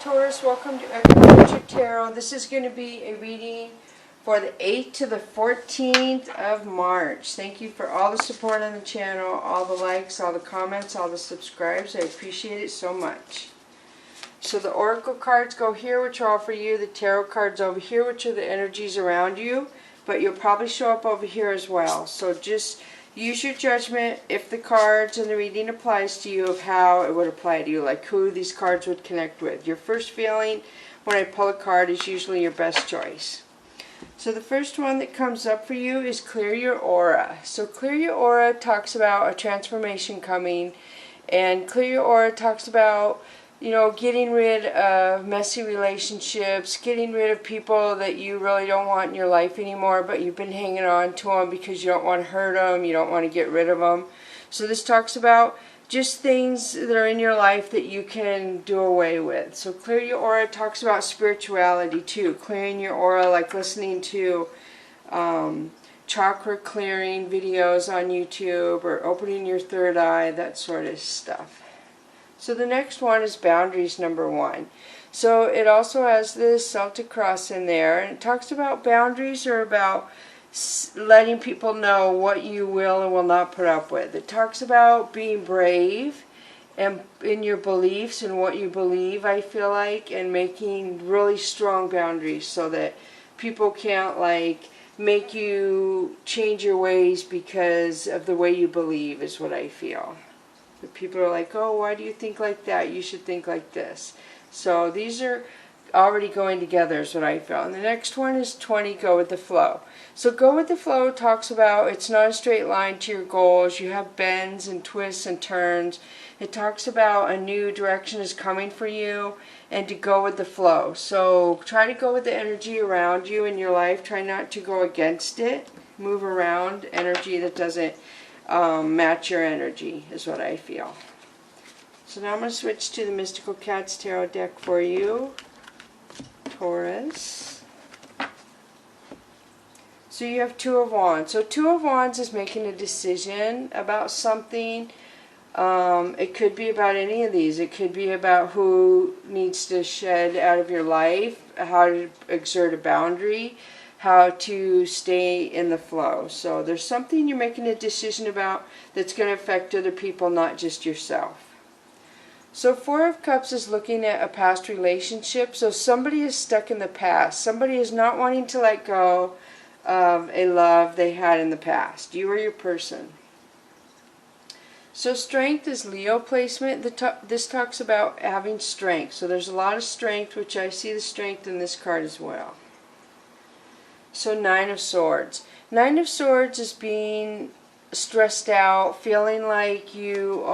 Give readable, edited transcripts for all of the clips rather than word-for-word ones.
Taurus, welcome to Untitled Tarot. This is going to be a reading for the 8th to the 14th of March. Thank you for all the support on the channel, all the likes, all the comments, all the subscribes. I appreciate it so much. So the oracle cards go here, which are all for you. The tarot cards over here, which are the energies around you. But you'll probably show up over here as well. So just use your judgment if the cards and the reading applies to you of how it would apply to you, like who these cards would connect with. Your first feeling when I pull a card is usually your best choice. So the first one that comes up for you is clear your aura. So clear your aura talks about a transformation coming, and clear your aura talks about, you know, getting rid of messy relationships, getting rid of people that you really don't want in your life anymore, but you've been hanging on to them because you don't want to hurt them, you don't want to get rid of them. So this talks about just things that are in your life that you can do away with. So clear your aura talks about spirituality too, clearing your aura, like listening to chakra clearing videos on YouTube or opening your third eye, that sort of stuff. So the next one is boundaries number 1. So it also has this Celtic cross in there, and it talks about boundaries are about letting people know what you will and will not put up with. It talks about being brave and in your beliefs and what you believe, I feel like, and making really strong boundaries so that people can't like make you change your ways because of the way you believe, is what I feel. People are like, oh, why do you think like that? You should think like this. So these are already going together is what I feel. And the next one is 20, go with the flow. So go with the flow talks about it's not a straight line to your goals. You have bends and twists and turns. It talks about a new direction is coming for you and to go with the flow. So try to go with the energy around you in your life. Try not to go against it. Move around energy that doesn't match your energy, is what I feel. So now I'm going to switch to the Mystical Cats Tarot deck for you, Taurus. So you have Two of Wands. So Two of Wands is making a decision about something. It could be about any of these. It could be about who needs to shed out of your life, how to exert a boundary, how to stay in the flow. So there's something you're making a decision about that's going to affect other people, not just yourself. So Four of Cups is looking at a past relationship. So somebody is stuck in the past. Somebody is not wanting to let go of a love they had in the past. You or your person. So Strength is Leo placement. This talks about having strength. So there's a lot of strength, which I see the strength in this card as well. So Nine of Swords. Nine of Swords is being stressed out, feeling like you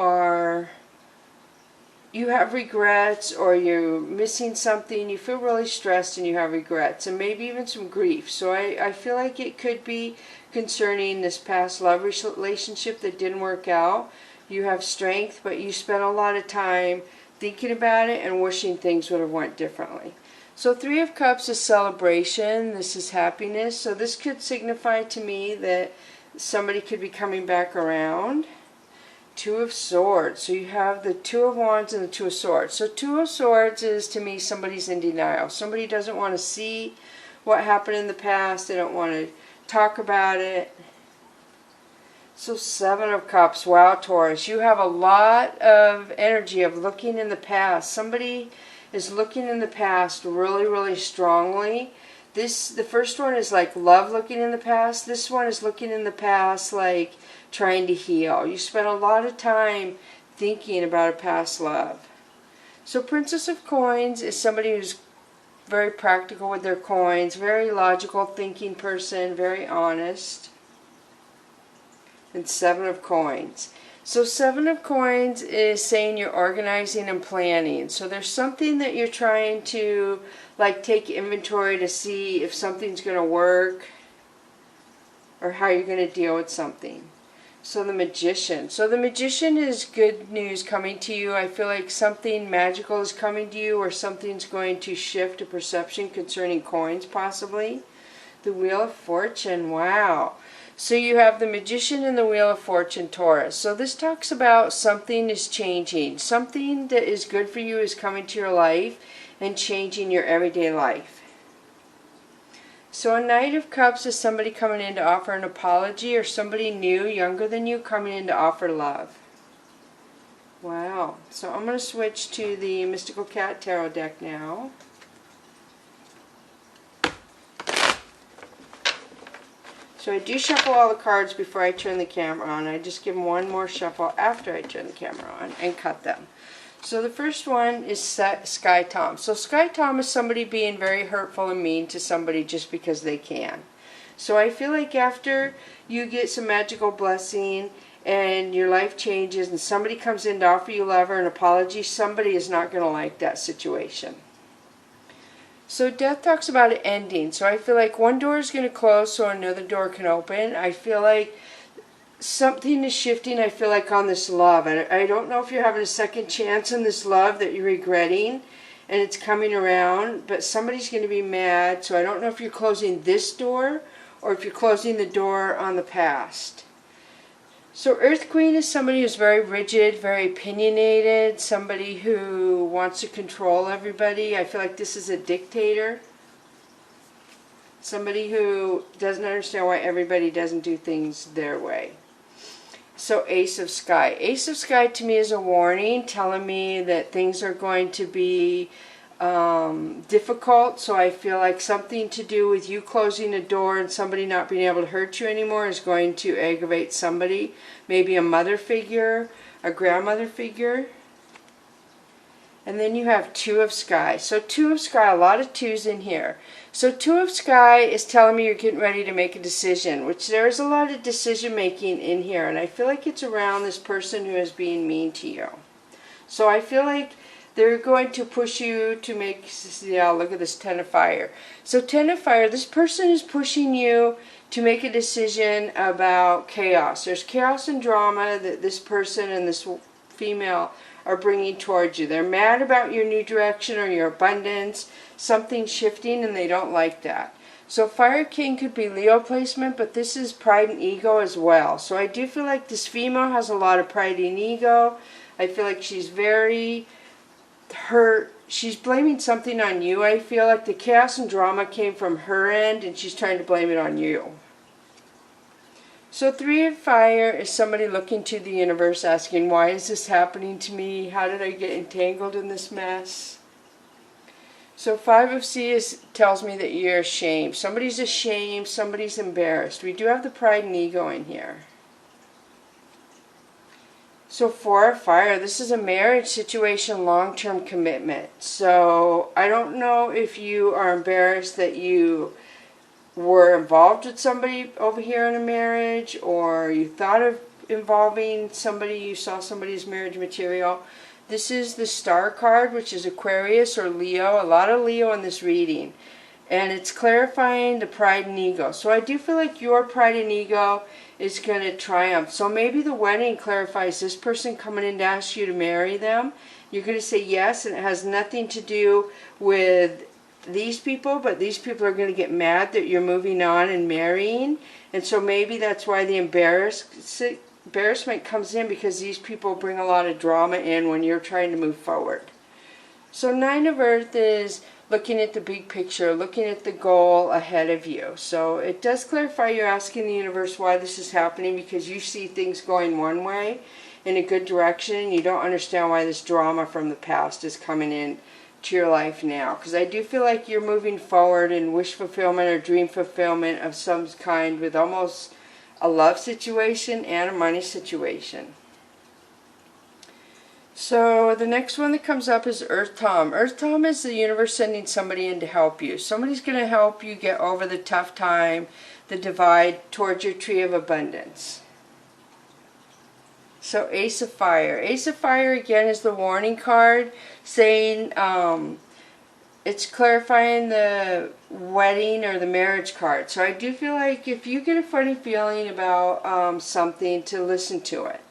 have regrets or you're missing something. You feel really stressed and you have regrets and maybe even some grief. So I feel like it could be concerning this past love relationship that didn't work out. You have strength, but you spent a lot of time thinking about it and wishing things would have went differently. So Three of Cups is celebration. This is happiness. So this could signify to me that somebody could be coming back around. Two of Swords. So you have the Two of Wands and the Two of Swords. So Two of Swords is, to me, somebody's in denial. Somebody doesn't want to see what happened in the past. They don't want to talk about it. So Seven of Cups. Wow, Taurus. You have a lot of energy of looking in the past. Somebody is looking in the past really, really strongly. The first one is like love looking in the past. This one is looking in the past like trying to heal. You spent a lot of time thinking about a past love. So Princess of Coins is somebody who's very practical with their coins, very logical thinking person, very honest. And Seven of Coins. So Seven of Coins is saying you're organizing and planning. So there's something that you're trying to like take inventory to see if something's going to work or how you're going to deal with something. So the Magician. So the Magician is good news coming to you. I feel like something magical is coming to you, or something's going to shift a perception concerning coins possibly. The Wheel of Fortune. Wow. So you have the Magician and the Wheel of Fortune, Taurus. So this talks about something is changing. Something that is good for you is coming to your life and changing your everyday life. So a Knight of Cups is somebody coming in to offer an apology, or somebody new, younger than you, coming in to offer love. Wow. So I'm going to switch to the Mystical Cat Tarot deck now. So I do shuffle all the cards before I turn the camera on. I just give them one more shuffle after I turn the camera on and cut them. So the first one is Sky Tom. So Sky Tom is somebody being very hurtful and mean to somebody just because they can. So I feel like after you get some magical blessing and your life changes and somebody comes in to offer you love or an apology, somebody is not going to like that situation. So Death talks about it ending. So I feel like one door is going to close so another door can open. I feel like something is shifting, I feel like, on this love. I don't know if you're having a second chance in this love that you're regretting and it's coming around, but somebody's going to be mad. So I don't know if you're closing this door or if you're closing the door on the past. So Earth Queen is somebody who's very rigid, very opinionated, somebody who wants to control everybody. I feel like this is a dictator. Somebody who doesn't understand why everybody doesn't do things their way. So Ace of Sky. Ace of Sky to me is a warning, telling me that things are going to be difficult. So I feel like something to do with you closing a door and somebody not being able to hurt you anymore is going to aggravate somebody. Maybe a mother figure, a grandmother figure. And then you have Two of Sky. So Two of Sky, a lot of twos in here. So Two of Sky is telling me you're getting ready to make a decision, which there is a lot of decision making in here. And I feel like it's around this person who is being mean to you. So I feel like they're going to push you to make, yeah, look at this Ten of Fire. So Ten of Fire, this person is pushing you to make a decision about chaos. There's chaos and drama that this person and this female are bringing towards you. They're mad about your new direction or your abundance, something shifting, and they don't like that. So Fire King could be Leo placement, but this is pride and ego as well. So I do feel like this female has a lot of pride and ego. I feel like she's very hurt. She's blaming something on you. I feel like the chaos and drama came from her end and she's trying to blame it on you. So Three of Fire is somebody looking to the universe asking, why is this happening to me? How did I get entangled in this mess? So Five of Sea tells me that you're ashamed. Somebody's ashamed, somebody's embarrassed. We do have the pride and ego in here. So Four of Fire, this is a marriage situation, long-term commitment. So I don't know if you are embarrassed that you were involved with somebody over here in a marriage, or you thought of involving somebody, you saw somebody's marriage material. This is the Star card, which is Aquarius or Leo. A lot of Leo in this reading. And it's clarifying the pride and ego. So I do feel like your pride and ego is going to triumph. So maybe the wedding clarifies this person coming in to ask you to marry them. You're going to say yes, and it has nothing to do with these people, but these people are going to get mad that you're moving on and marrying. And so maybe that's why the embarrassment comes in, because these people bring a lot of drama in when you're trying to move forward. So Nine of Earth is looking at the big picture, looking at the goal ahead of you. So it does clarify you're asking the universe why this is happening, because you see things going one way in a good direction. You don't understand why this drama from the past is coming in to your life now. Because I do feel like you're moving forward in wish fulfillment or dream fulfillment of some kind, with almost a love situation and a money situation. So the next one that comes up is Earth Tom. Earth Tom is the universe sending somebody in to help you. Somebody's going to help you get over the tough time, the divide towards your tree of abundance. So Ace of Fire. Ace of Fire again is the warning card, saying it's clarifying the wedding or the marriage card. So I do feel like if you get a funny feeling about something, to listen to it.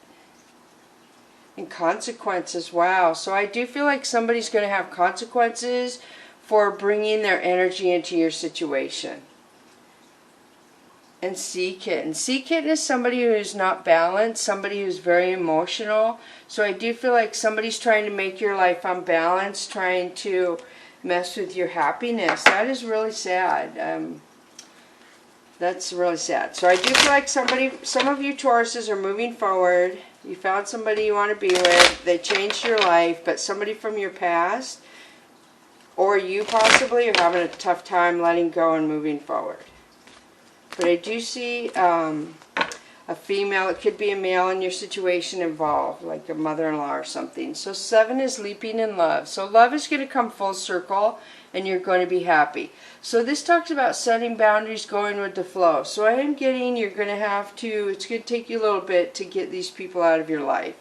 And consequences, wow. So I do feel like somebody's going to have consequences for bringing their energy into your situation. and sea kitten. Sea kitten is somebody who's not balanced, somebody who's very emotional. So I do feel like somebody's trying to make your life unbalanced, trying to mess with your happiness. That is really sad. That's really sad. So I do feel like some of you Tauruses are moving forward. You found somebody you want to be with. They changed your life, but somebody from your past, or you possibly, are having a tough time letting go and moving forward. But I do see a female, it could be a male in your situation involved, like a mother-in-law or something. So 7 is leaping in love. So love is going to come full circle and you're going to be happy. So this talks about setting boundaries, going with the flow. So I am getting, you're going to have to, it's going to take you a little bit to get these people out of your life.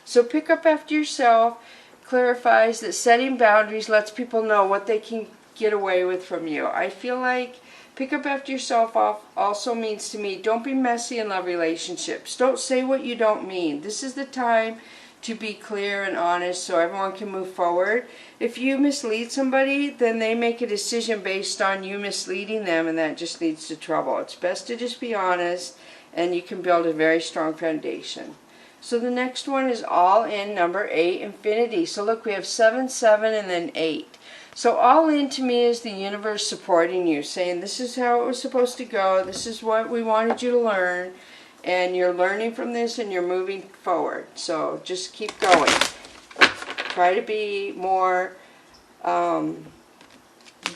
So pick up after yourself clarifies that setting boundaries lets people know what they can get away with from you. I feel like pick up after yourself also means to me, don't be messy in love relationships. Don't say what you don't mean. This is the time to be clear and honest so everyone can move forward. If you mislead somebody, then they make a decision based on you misleading them, and that just leads to trouble. It's best to just be honest, and you can build a very strong foundation. So the next one is all in, number 8, infinity. So look, we have 7, 7, and then 8. So all in to me is the universe supporting you, saying this is how it was supposed to go, this is what we wanted you to learn, and you're learning from this and you're moving forward. So just keep going. Try to be more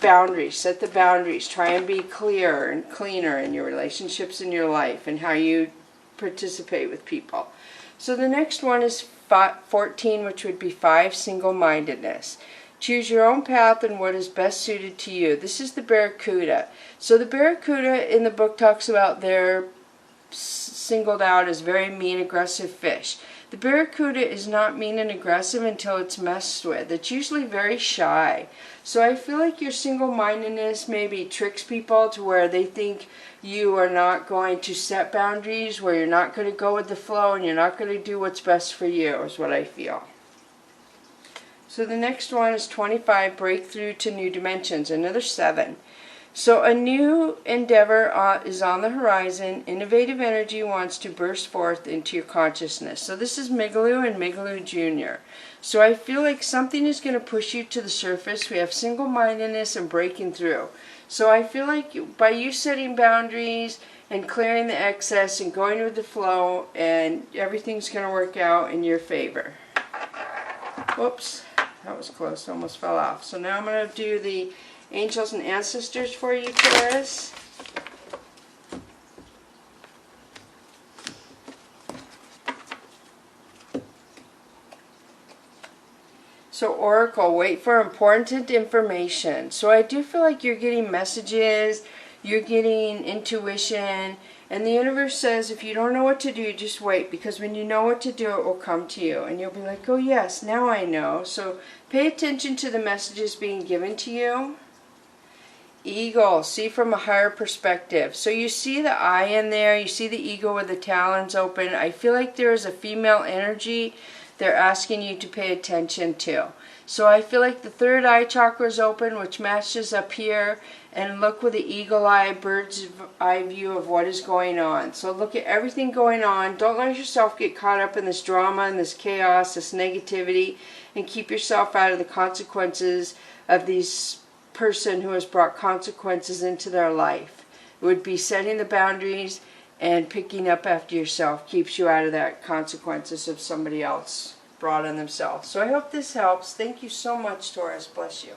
boundaries, set the boundaries. Try and be clearer and cleaner in your relationships in your life and how you participate with people. So the next one is 14, which would be 5, single-mindedness. Choose your own path and what is best suited to you. This is the barracuda. So the barracuda in the book talks about they're singled out as very mean, aggressive fish. The barracuda is not mean and aggressive until it's messed with. It's usually very shy. So I feel like your single-mindedness maybe tricks people to where they think you are not going to set boundaries, where you're not going to go with the flow and you're not going to do what's best for you, is what I feel. So the next one is 25, breakthrough to new dimensions, another 7. So a new endeavor is on the horizon. Innovative energy wants to burst forth into your consciousness. So this is Migaloo and Migaloo Jr. So I feel like something is going to push you to the surface. We have single-mindedness and breaking through. So I feel like by you setting boundaries and clearing the excess and going with the flow, and everything's going to work out in your favor. Whoops, that was close, almost fell off. So now I'm going to do the angels and ancestors for you, Taurus. So Oracle, wait for important information. So I do feel like you're getting messages, you're getting intuition, and the universe says if you don't know what to do, just wait, because when you know what to do, it will come to you. And you'll be like, oh yes, now I know. So pay attention to the messages being given to you. Eagle, see from a higher perspective. So you see the eye in there, you see the eagle with the talons open. I feel like there is a female energy they're asking you to pay attention to. So I feel like the third eye chakra is open, which matches up here, and look with the eagle eye, bird's eye view of what is going on. So look at everything going on. Don't let yourself get caught up in this drama and this chaos, this negativity, and keep yourself out of the consequences of these person who has brought consequences into their life. It would be setting the boundaries and picking up after yourself keeps you out of that consequences of somebody else brought on themselves. So I hope this helps. Thank you so much, Taurus. Bless you.